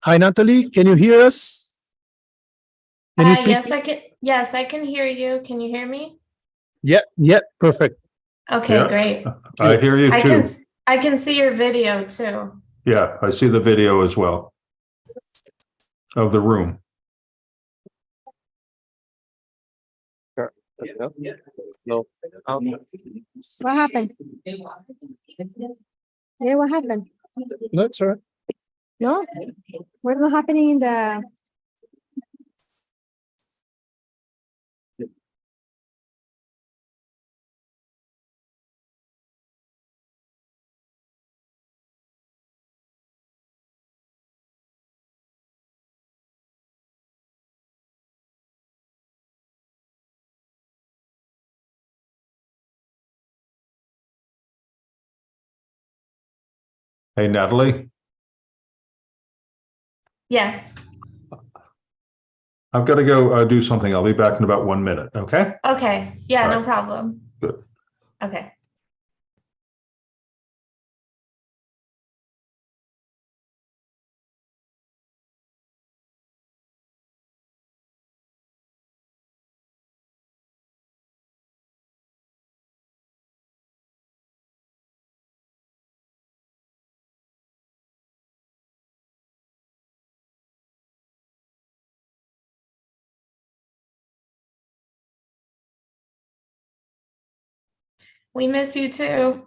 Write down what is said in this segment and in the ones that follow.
Hi, Natalie. Can you hear us? Can you speak? Yes, I can. Yes, I can hear you. Can you hear me? Yeah, perfect. Okay, Yeah. great. I hear you too. I can see your video too. Yeah, I see the video as well of the room. No. What happened? Yeah, what happened? No, it's all right. No? What's not happening in the... Hey, Natalie, Yes. I've got to go do something. I'll be back in about 1 minute. Okay. Okay. Yeah, All no right. problem. Good. Okay. We miss you too.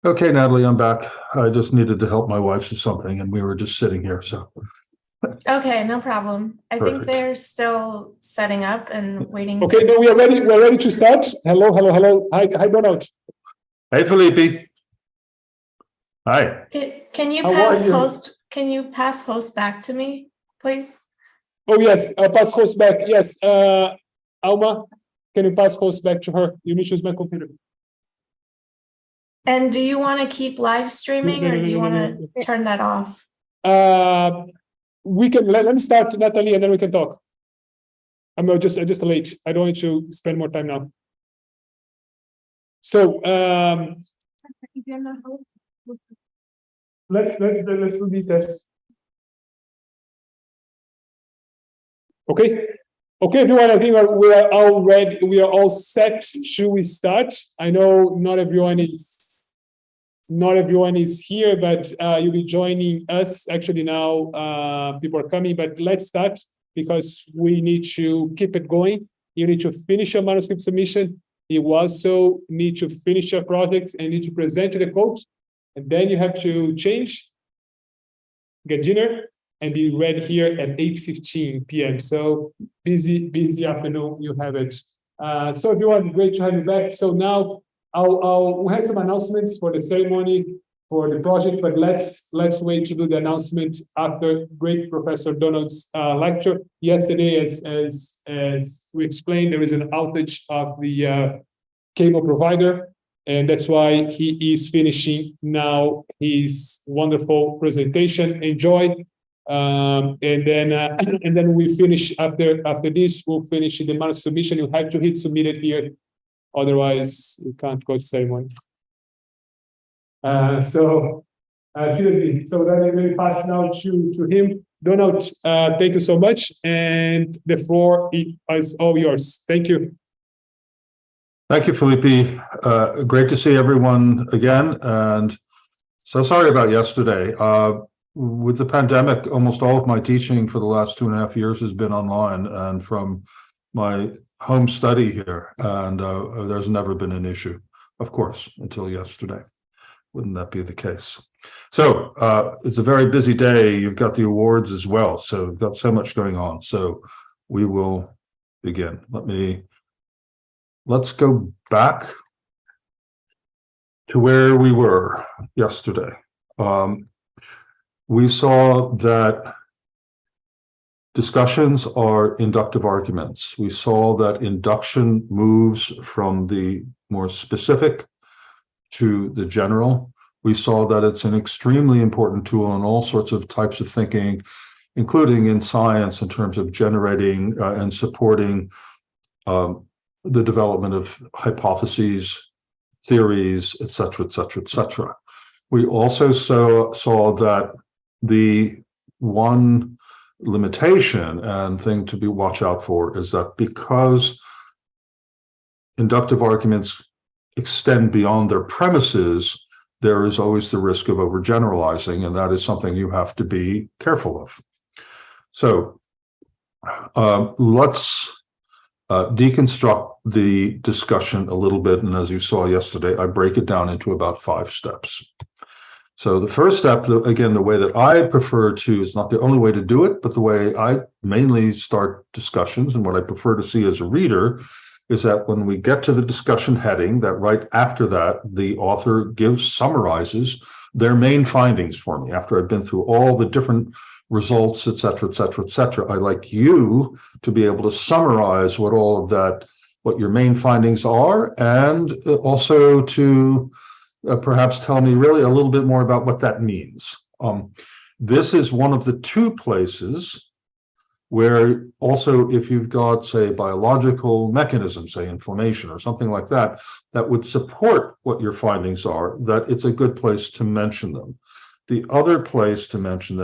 Okay, Natalie, I'm back. I just needed to help my wife with something, and we were just sitting here. So, Okay, no problem. I think Perfect. they're still setting up and waiting. Okay, no, we are ready. We're ready to start. Hello. Hi, Donald. hey, Felipe. Hi. Can you How pass are you? host? Can you pass host back to me, please? Oh, yes, I'll pass host back. Yes, Alma, can you pass host back to her? You need to use my computer. And do you want to keep live streaming or do you want to turn that off? We can, let me start, Natalie, and then we can talk. I'm just late. I don't want to spend more time now. So, let's do this test. Okay, everyone. I think we are all ready. We are all set. Should we start? I know not everyone is here, but you'll be joining us. Actually, now people are coming. But let's start because we need to keep it going. You need to finish your manuscript submission. You also need to finish your projects and need to present to the coach. And then you have to change, get dinner, and be ready here at 8:15 p.m. So busy afternoon. You have it. So everyone, great to have you back. So now we'll have some announcements for the ceremony for the project, but let's wait to do the announcement after great Professor Donald's lecture. Yesterday, as we explained, there is an outage of the cable provider, and that's why he is finishing now his wonderful presentation. Enjoy. And then we finish after this. We'll finish the manuscript submission. You have to hit submitted here, otherwise you can't go to ceremony. Seriously, so then I'm going to pass now to him. Donald, thank you so much, and the floor is all yours. Thank you. Thank you, Felipe. Great to see everyone again. And so sorry about yesterday. with the pandemic, almost all of my teaching for the last 2.5 years has been online and from my home study here, and there's never been an issue, of course, until yesterday. Wouldn't that be the case? So it's a very busy day. You've got the awards as well, so we've got so much going on. So we will begin. Let's go back to where we were yesterday. We saw that discussions are inductive arguments. We saw that induction moves from the more specific to the general. We saw that it's an extremely important tool in all sorts of types of thinking, including in science in terms of generating and supporting the development of hypotheses, theories, et cetera, et cetera, et cetera. We also saw that the one limitation and thing to watch out for is that because inductive arguments extend beyond their premises, there is always the risk of overgeneralizing, and that is something you have to be careful of. So let's deconstruct the discussion a little bit, and as you saw yesterday, I break it down into about 5 steps. So the first step, again, the way that I prefer to, is not the only way to do it, but the way I mainly start discussions and what I prefer to see as a reader is that when we get to the discussion heading, that right after that, the author summarizes their main findings for me. After I've been through all the different results, et cetera, et cetera, et cetera, I like you to be able to summarize what all of that, what your main findings are, and also to perhaps tell me really a little bit more about what that means. This is one of the 2 places where also if you've got, say, biological mechanisms, say inflammation or something like that, that would support what your findings are, that it's a good place to mention them. The other place to mention them